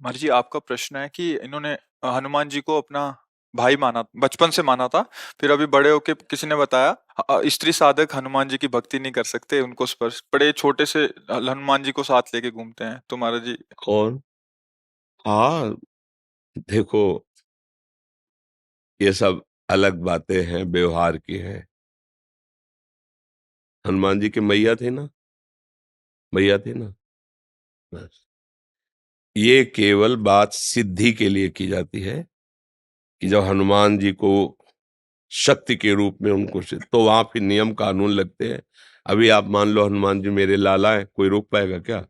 महर्षि जी, आपका प्रश्न है कि इन्होंने हनुमान जी को अपना भाई माना, बचपन से माना था। फिर अभी बड़े होके किसी ने बताया स्त्री साधक हनुमान जी की भक्ति नहीं कर सकते, उनको स्पर्श बड़े छोटे से हनुमान जी को साथ लेके घूमते हैं। तो महाराज जी कौन? हाँ, देखो, ये सब अलग बातें हैं, व्यवहार की हैं। हनुमान जी के मैया थे ना, मैया थे ना, बस। ये केवल बात सिद्धि के लिए की जाती है कि जब हनुमान जी को शक्ति के रूप में उनको तो वहां फिर नियम कानून लगते हैं। अभी आप मान लो हनुमान जी मेरे लाला है, कोई रोक पाएगा क्या?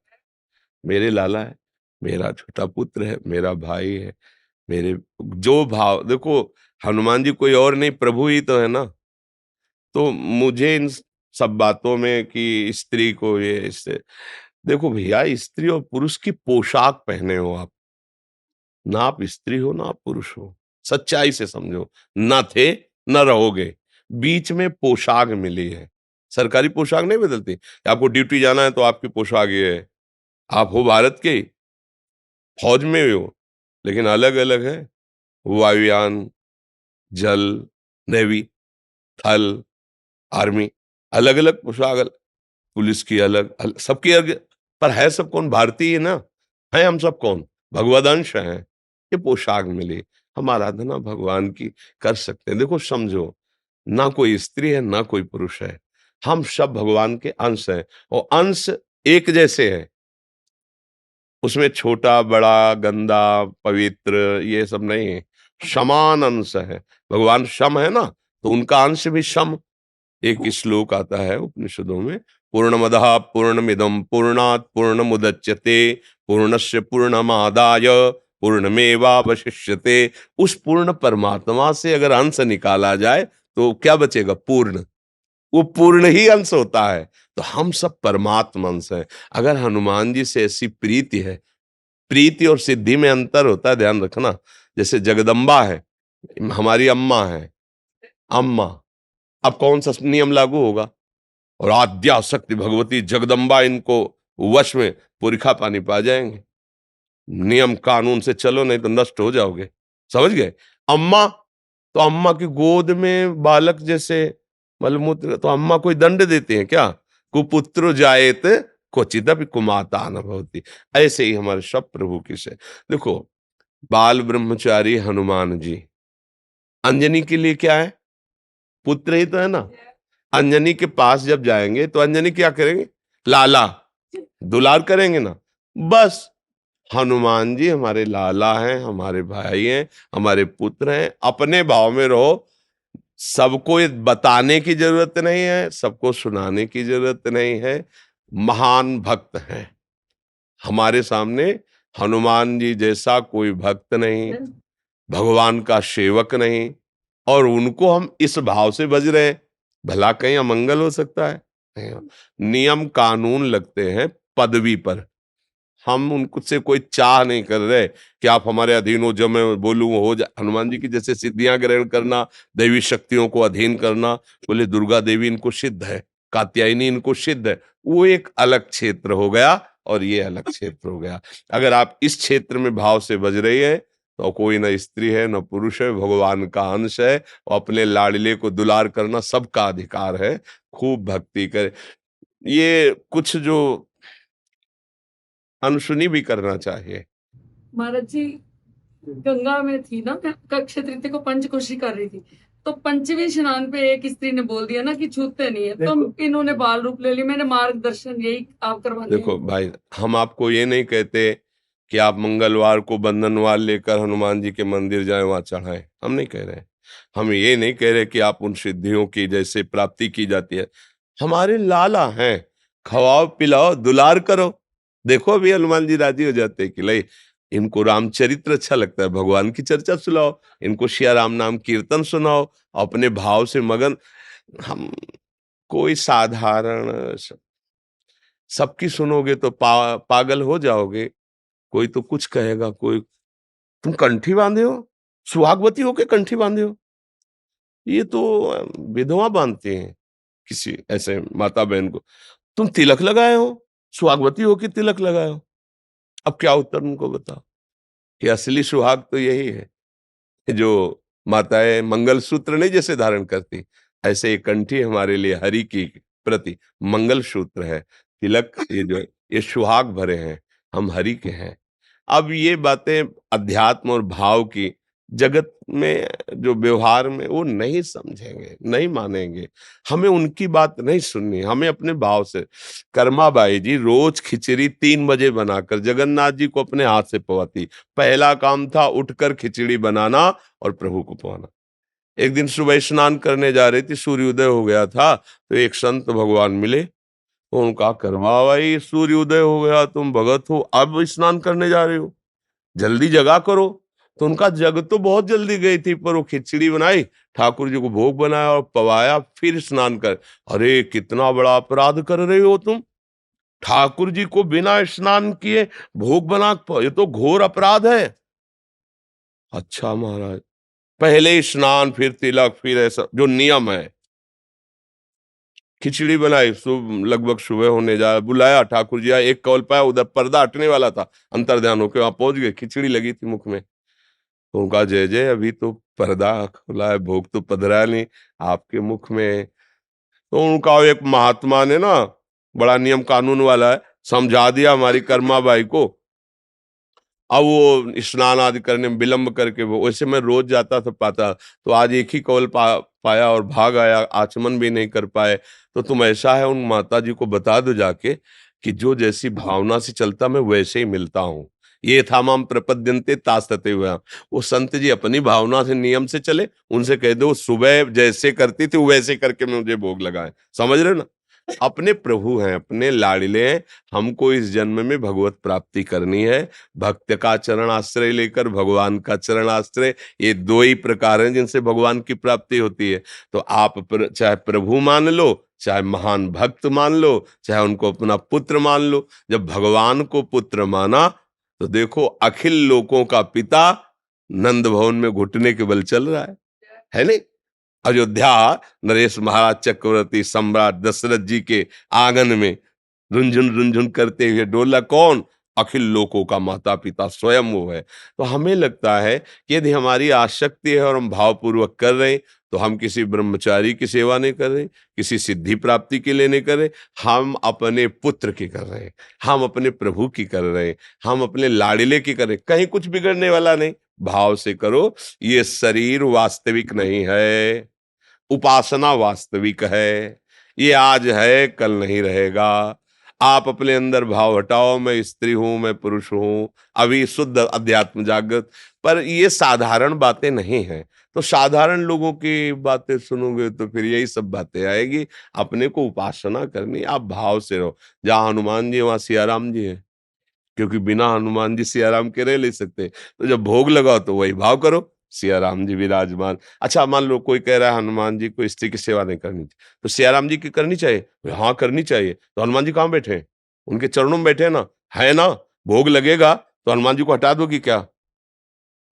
मेरे लाला है, मेरा छोटा पुत्र है, मेरा भाई है, मेरे जो भाव देखो, हनुमान जी कोई और नहीं, प्रभु ही तो है ना। तो मुझे इन सब बातों में कि स्त्री को ये इससे, देखो भैया, स्त्री और पुरुष की पोशाक पहने हो आप, ना आप स्त्री हो ना आप पुरुष हो, सच्चाई से समझो। ना थे न रहोगे, बीच में पोशाक मिली है। सरकारी पोशाक नहीं बदलती, आपको ड्यूटी जाना है तो आपकी पोशाक ये है। आप हो भारत के, फौज में हो, लेकिन अलग अलग है। वायुयान, जल, नेवी, थल, आर्मी, अलग अलग पोशाक, पुलिस की अलग, सबकी अलग। पर है सब कौन? भारतीय है ना। है हम सब कौन? भगवदंश हैं। ये पोशाक मिली, हम आराधना भगवान की कर सकते हैं। देखो समझो, ना कोई स्त्री है ना कोई पुरुष है, हम सब भगवान के अंश हैं। और अंश एक जैसे हैं, उसमें छोटा बड़ा गंदा पवित्र ये सब नहीं है, समान अंश है। भगवान सम है ना, तो उनका अंश भी सम। एक श्लोक आता है उपनिषदों में, पूर्णमदः पूर्णमिदं पूर्णात् पूर्णमुदच्यते पूर्णस्य पूर्णमादाय पूर्णमेवावशिष्यते। उस पूर्ण परमात्मा से अगर अंश निकाला जाए तो क्या बचेगा? पूर्ण। वो पूर्ण ही अंश होता है। तो हम सब परमात्मा अंश हैं। अगर हनुमान जी से ऐसी प्रीति है, प्रीति और सिद्धि में अंतर होता है, ध्यान रखना। जैसे जगदम्बा है, हमारी अम्मा है, अम्मा, अब कौन सा नियम लागू होगा? और आद्या शक्ति भगवती जगदम्बा, इनको वश में पुरखा पानी पा जाएंगे। नियम कानून से चलो, नहीं तो नष्ट हो जाओगे। समझ गए? अम्मा, तो अम्मा की गोद में बालक जैसे मलमूत्र, तो अम्मा कोई दंड देते हैं क्या? कुपुत्र जायत क्वचिदपि कुमाता न भवति। ऐसे ही हमारे सब प्रभु की से देखो, बाल ब्रह्मचारी हनुमान जी, अंजनी के लिए क्या है? पुत्र ही तो है ना। अंजनी के पास जब जाएंगे तो अंजनी क्या करेंगे? लाला, दुलार करेंगे ना। बस, हनुमान जी हमारे लाला हैं, हमारे भाई हैं, हमारे पुत्र हैं। अपने भाव में रहो। सबको ये बताने की जरूरत नहीं है, सबको सुनाने की जरूरत नहीं है। महान भक्त हैं हमारे सामने, हनुमान जी जैसा कोई भक्त नहीं, भगवान का सेवक नहीं। और उनको हम इस भाव से भज रहे हैं, भला कहीं अमंगल हो सकता है? नहीं। नियम कानून लगते हैं पदवी पर। हम उनसे कोई चाह नहीं कर रहे कि आप हमारे अधीन हो, जो मैं बोलूं वो हो जाए। हनुमान जी की जैसे सिद्धियां ग्रहण करना, दैवी शक्तियों को अधीन करना, बोले दुर्गा देवी इनको सिद्ध है, कात्यायनी इनको सिद्ध है, वो एक अलग क्षेत्र हो गया और ये अलग क्षेत्र हो गया। अगर आप इस क्षेत्र में भाव से बज रही है तो कोई न स्त्री है न पुरुष है, भगवान का अंश है। और अपने लाडले को दुलार करना सबका अधिकार है। खूब भक्ति करे, ये कुछ जो अनसुनी भी करना चाहिए। महाराज जी, गंगा में थी ना, मैं अक्षय तृतीया को पंचकोशी कर रही थी, तो पंचमी स्नान पे एक स्त्री ने बोल दिया ना कि छूते नहीं है, तो इन्होंने बाल रूप ले लिया। मैंने मार्गदर्शन यही आप करवाने देखो भाई, हम आपको ये नहीं कहते कि आप मंगलवार को बंधनवार लेकर हनुमान जी के मंदिर जाएं, वहां चढ़ाएं, हम नहीं कह रहे। हम ये नहीं कह रहे कि आप उन सिद्धियों की जैसे प्राप्ति की जाती है। हमारे लाला हैं, खवाओ पिलाओ दुलार करो। देखो अभी हनुमान जी राजी हो जाते हैं कि ले, इनको रामचरित्र अच्छा लगता है, भगवान की चर्चा सुनाओ, इनको सिया राम नाम कीर्तन सुनाओ, अपने भाव से मगन। हम कोई साधारण सबकी सुनोगे तो पागल हो जाओगे। कोई तो कुछ कहेगा, कोई, तुम कंठी बांधे हो, सुहागवती होके कंठी बांधे हो। ये तो विधवा बांधते हैं किसी ऐसे माता बहन को। तुम तिलक लगाए हो, सुहागवती होके तिलक लगाए हो। अब क्या उत्तर उनको बताओ? कि असली सुहाग तो यही है, जो माताएं मंगलसूत्र नहीं जैसे धारण करती, ऐसे एक कंठी हमारे लिए हरि की प्रति मंगलसूत्र है, तिलक, ये जो है, ये सुहाग भरे हैं, हम हरि के हैं। अब ये बातें अध्यात्म और भाव की जगत में, जो व्यवहार में, वो नहीं समझेंगे, नहीं मानेंगे। हमें उनकी बात नहीं सुननी, हमें अपने भाव से। कर्माबाई जी रोज खिचड़ी 3 बजे बनाकर जगन्नाथ जी को अपने हाथ से पवाती। पहला काम था उठकर खिचड़ी बनाना और प्रभु को पवाना। एक दिन सुबह स्नान करने जा रही थी, सूर्योदय हो गया था, तो एक संत भगवान मिले। तो उनका, कर्माबाई सूर्योदय हो गया, तुम भगत हो, अब स्नान करने जा रहे हो, जल्दी जगा करो। तो उनका जग तो बहुत जल्दी गई थी, पर वो खिचड़ी बनाई, ठाकुर जी को भोग बनाया और पवाया, फिर स्नान कर। अरे कितना बड़ा अपराध कर रहे हो तुम, ठाकुर जी को बिना स्नान किए भोग बना, ये तो घोर अपराध है। अच्छा महाराज, पहले स्नान फिर तिलक फिर ऐसा जो नियम है। खिचड़ी बनाई, लगभग सुबह होने जा, बुलाया, ठाकुर जी आए, एक कौल पाया, उधर पर्दा हटने वाला था, अंतर्ध्यान होके वहां पहुंच गए, खिचड़ी लगी थी मुख में। तो उनका, जय जय, अभी तो पर्दा खुला है, भोग तो पधरा नहीं आपके मुख में। तो उनका एक महात्मा ने ना, बड़ा नियम कानून वाला है, समझा दिया हमारी कर्माबाई को। अब वो स्नान आदि करने में विलंब करके, वो वैसे मैं रोज जाता था पाता, तो आज एक ही कौल पाया और भाग आया, आचमन भी नहीं कर पाए। तो तुम ऐसा है, उन माता जी को बता दो जाके कि जो जैसी भावना से चलता मैं वैसे ही मिलता हूँ। ये था माम प्रपद्यन्ते तास्तते हुआ, वो संत जी अपनी भावना से नियम से चले, उनसे कह दो सुबह जैसे करती थी वैसे करके मुझे भोग लगाए। समझ रहे हो ना, अपने प्रभु हैं, अपने लाडले हैं, हमको इस जन्म में भगवत प्राप्ति करनी है। भक्त का चरण आश्रय लेकर भगवान का चरण आश्रय, ये दो ही प्रकार हैं जिनसे भगवान की प्राप्ति होती है। तो आप चाहे प्रभु मान लो, चाहे महान भक्त मान लो, चाहे उनको अपना पुत्र मान लो। जब भगवान को पुत्र माना तो देखो अखिल लोकों का पिता नंद भवन में घुटने के बल चल रहा है नहीं? अयोध्या, नरेश महाराज चक्रवर्ती सम्राट दशरथ जी के आंगन में रुंझुन रुंझुन करते हुए डोला कौन? अखिल लोकों का माता पिता स्वयं वो है। तो हमें लगता है कि यदि हमारी आसक्ति है और हम भावपूर्वक कर रहे हैं, तो हम किसी ब्रह्मचारी की सेवा नहीं कर रहे, किसी सिद्धि प्राप्ति के लिए नहीं कर रहे, हम अपने पुत्र की कर रहे हैं, हम अपने प्रभु की कर रहे हैं, हम अपने लाडिले की कर रहे हैं। कहीं कुछ बिगड़ने वाला नहीं, भाव से करो। ये शरीर वास्तविक नहीं है, उपासना वास्तविक है। ये आज है, कल नहीं रहेगा। आप अपने अंदर भाव हटाओ, मैं स्त्री हूं, मैं पुरुष हूं, अभी शुद्ध अध्यात्म जागृत। पर ये साधारण बातें नहीं हैं, तो साधारण लोगों की बातें सुनोगे तो फिर यही सब बातें आएगी। अपने को उपासना करनी, आप भाव से रहो। जहां हनुमान जी वहां सियाराम जी है, क्योंकि बिना हनुमान जी सियाराम के रह नहीं सकते। तो जब भोग लगाओ तो वही भाव करो, सियाराम जी विराजमान। अच्छा मान लो कोई कह रहा है हनुमान जी को स्त्री की सेवा नहीं करनी चाहिए, तो सियाराम जी की करनी चाहिए? हाँ करनी चाहिए। तो हनुमान जी कहाँ बैठे हैं? उनके चरणों में बैठे हैं ना, है ना? भोग लगेगा तो हनुमान जी को हटा दोगे क्या?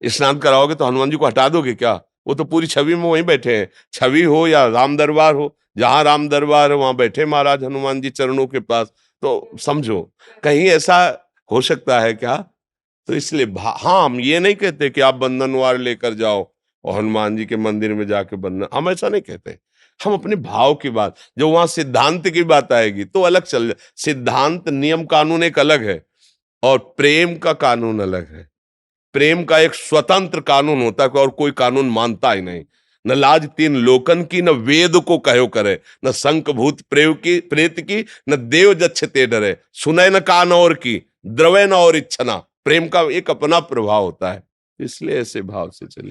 स्नान कराओगे तो हनुमान जी को हटा दोगे क्या? वो तो पूरी छवि में वहीं बैठे हैं। छवि हो या राम दरबार हो, जहां राम दरबार है वहां बैठे महाराज हनुमान जी चरणों के पास। तो समझो, कहीं ऐसा हो सकता है क्या? तो इसलिए हाँ, हम ये नहीं कहते कि आप बंधनवार लेकर जाओ और हनुमान जी के मंदिर में जाके बंधन, हम ऐसा नहीं कहते। हम अपने भाव की बात, जो वहां सिद्धांत की बात आएगी तो अलग चल जाए। सिद्धांत नियम कानून एक अलग है और प्रेम का कानून अलग है। प्रेम का एक स्वतंत्र कानून होता है और कोई कानून मानता ही नहीं। न लाज तीन लोकन की, न वेद को कहो करे, न शंख भूत प्रेत की, न देव जच्छते डरे, सुने न कान और की, द्रवे न और इच्छना। प्रेम का एक अपना प्रभाव होता है, इसलिए ऐसे भाव से चलिए।